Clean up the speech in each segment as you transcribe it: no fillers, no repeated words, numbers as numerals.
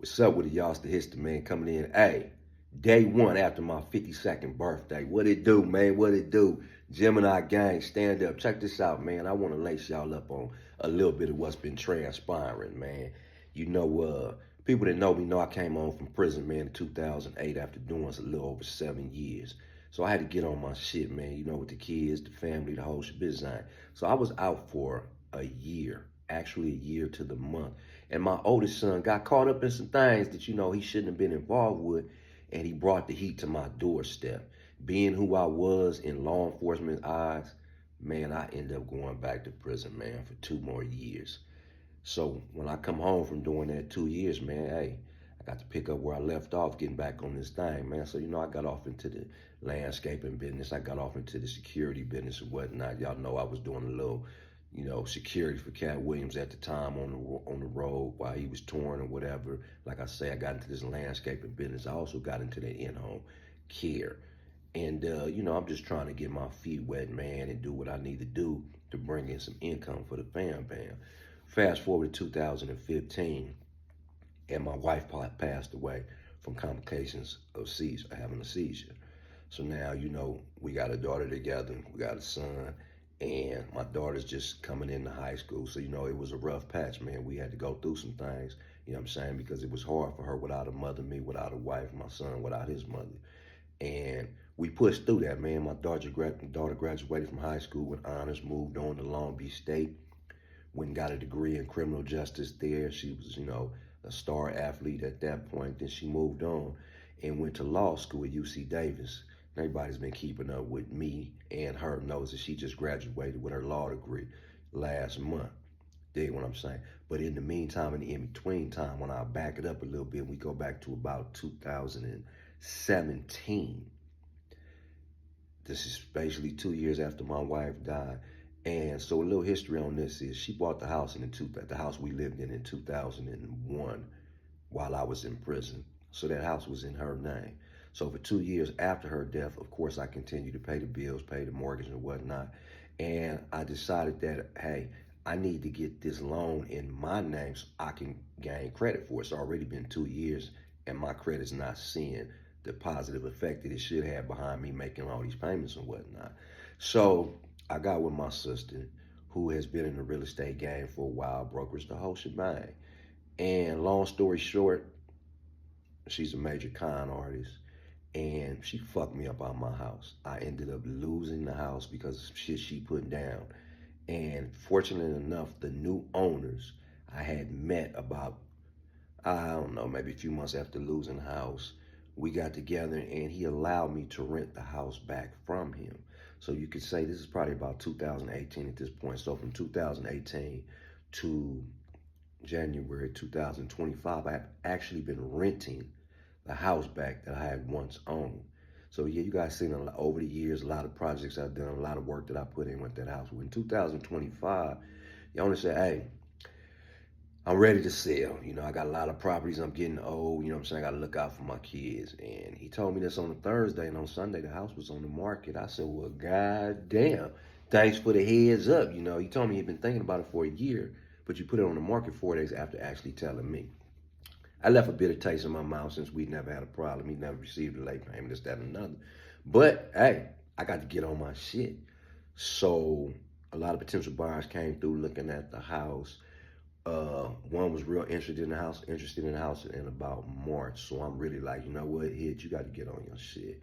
What's up with it, y'all? It's the History Man coming in. Hey, day one after my 52nd birthday. What it do, man? What it do? Gemini gang, stand up. Check this out, man. I want to lace y'all up on a little bit of what's been transpiring, man. People that know me know I came home from prison, man, in 2008 after doing a little over 7 years. So I had to get on my shit, man. You know, with the kids, the family, the whole shit. So I was out for a year, actually a year to the month. And my oldest son got caught up in some things that, he shouldn't have been involved with. And he brought the heat to my doorstep. Being who I was in law enforcement's eyes, man, I ended up going back to prison, man, for 2 more years. So when I come home from doing that 2 years, man, hey, I got to pick up where I left off, getting back on this thing, man. So, I got off into the landscaping business. I got off into the security business and whatnot. Y'all know I was doing a little, security for Cat Williams at the time on the road while he was touring or whatever. Like I say, I got into this landscaping business. I also got into the in-home care. And, I'm just trying to get my feet wet, man, and do what I need to do to bring in some income for the fam. Fast forward to 2015, and my wife passed away from complications of having a seizure. So now, we got a daughter together, we got a son, and my daughter's just coming into high school. So, it was a rough patch, man. We had to go through some things, because it was hard for her without a mother, me without a wife, my son without his mother. And we pushed through that, man. My daughter graduated from high school with honors, moved on to Long Beach State, went and got a degree in criminal justice there. She was, a star athlete at that point. Then she moved on and went to law school at UC Davis. Everybody's been keeping up with me and her knows that she just graduated with her law degree last month. Dig what I'm saying? But in the meantime, in the in-between time, when I back it up a little bit, we go back to about 2017. This is basically 2 years after my wife died. And so a little history on this is she bought the house the house we lived in 2001 while I was in prison. So that house was in her name. So for 2 years after her death, of course, I continued to pay the bills, pay the mortgage and whatnot. And I decided that, hey, I need to get this loan in my name so I can gain credit for it. It's already been 2 years and my credit's not seeing the positive effect that it should have behind me making all these payments and whatnot. So I got with my sister, who has been in the real estate game for a while, brokers the whole shebang. And long story short, she's a major con artist, and she fucked me up on my house. I ended up losing the house because of shit she put down. And fortunately enough, the new owners I had met about, I don't know, maybe a few months after losing the house, we got together and he allowed me to rent the house back from him. So you could say this is probably about 2018 at this point. So from 2018 to January 2025, I've actually been renting the house back that I had once owned. So yeah, you guys seen over the years, a lot of projects I've done, a lot of work that I put in with that house. In 2025, the owner said, hey, I'm ready to sell. I got a lot of properties. I'm getting old. I got to look out for my kids. And he told me this on a Thursday, and on Sunday, the house was on the market. I said, well, goddamn, thanks for the heads up. He told me he'd been thinking about it for a year, but you put it on the market 4 days after actually telling me. I left a bitter taste in my mouth since we never had a problem. He never received a late payment, this, that, and another. But, hey, I got to get on my shit. So a lot of potential buyers came through looking at the house. One was real interested in the house in about March. So I'm really like, you know what, Hitch, you got to get on your shit.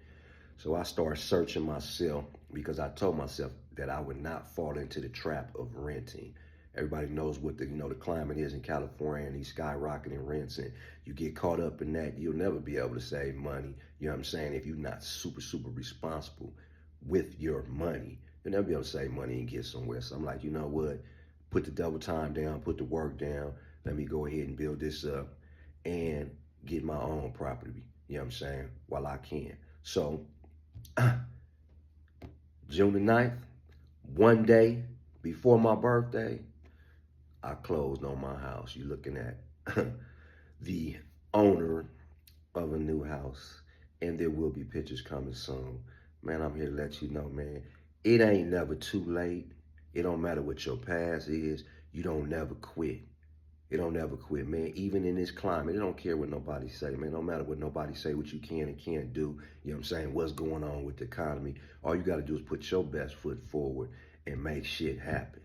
So I started searching myself because I told myself that I would not fall into the trap of renting. Everybody knows what the climate is in California and these skyrocketing rents, and you get caught up in that, you'll never be able to save money. You know what I'm saying? If you're not super, super responsible with your money, you'll never be able to save money and get somewhere. So I'm like, you know what? Put the double time down, put the work down. Let me go ahead and build this up and get my own property, you know what I'm saying, while I can. So June the 9th, one day before my birthday, I closed on my house. You're looking at the owner of a new house, and there will be pictures coming soon. Man, I'm here to let you know, man, it ain't never too late. It don't matter what your past is. You don't never quit. It don't never quit, man. Even in this climate, it don't care what nobody say, man. No matter what nobody say, what you can and can't do. You know what I'm saying? What's going on with the economy? All you got to do is put your best foot forward and make shit happen.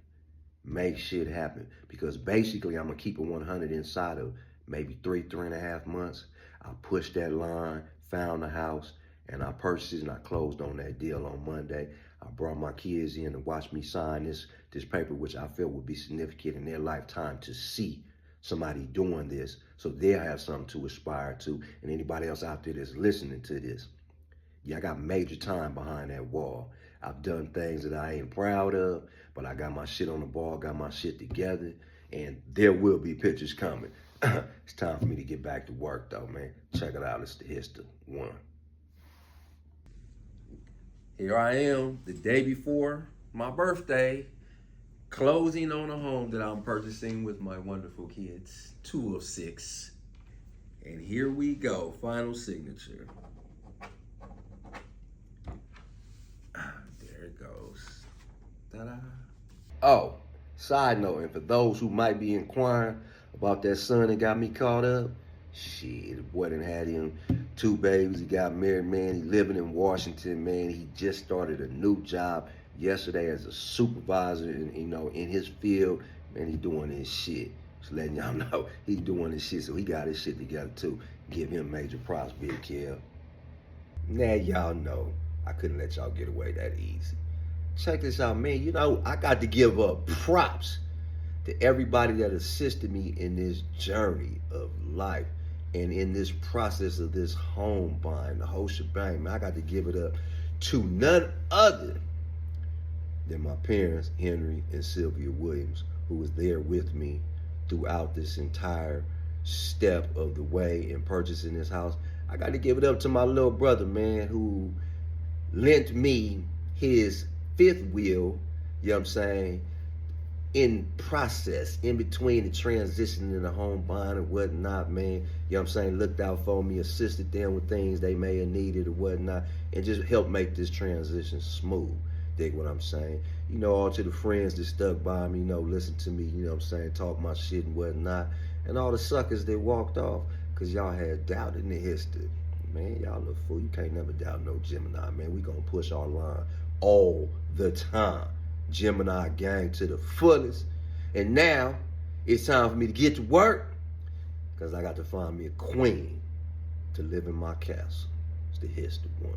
Make shit happen. Because basically, I'm gonna keep it 100 inside of maybe 3.5 months. I pushed that line, found a house, and I purchased it, and I closed on that deal on Monday. I brought my kids in to watch me sign this paper, which I felt would be significant in their lifetime to see somebody doing this, so they'll have something to aspire to. And anybody else out there that's listening to this, yeah, I got major time behind that wall. I've done things that I ain't proud of, but I got my shit on the ball, got my shit together, and there will be pictures coming. It's time for me to get back to work, though, man. Check it out. It's the History One. Here I am, the day before my birthday, closing on a home that I'm purchasing with my wonderful kids, 2 of 6. And here we go, final signature. There it goes. Ta-da. Oh, side note, and for those who might be inquiring about that son that got me caught up, shit, the boy done had him 2 babies. He got married, man. He living in Washington, man. He just started a new job yesterday as a supervisor, in his field. Man, he doing his shit. Just letting y'all know he doing his shit, so he got his shit together too. Give him major props, Big Kev. Now y'all know I couldn't let y'all get away that easy. Check this out, man. I got to give up props to everybody that assisted me in this journey of life and in this process of this home buying, the whole shebang. Man, I got to give it up to none other than my parents, Henry and Sylvia Williams, who was there with me throughout this entire step of the way in purchasing this house. I got to give it up to my little brother, man, who lent me his 5th wheel, you know what I'm saying, in process, in between the transition in the home buying and whatnot, man. You know what I'm saying? Looked out for me, assisted them with things they may have needed or whatnot, and just helped make this transition smooth. Dig what I'm saying? All to the friends that stuck by me, listen to me, you know what I'm saying, talk my shit and whatnot, and all the suckers that walked off because y'all had doubt in the history. Man, y'all a fool. You can't never doubt no Gemini, man. We gonna push our line all the time. Gemini gang to the fullest. And now it's time for me to get to work because I got to find me a queen to live in my castle. It's the History One.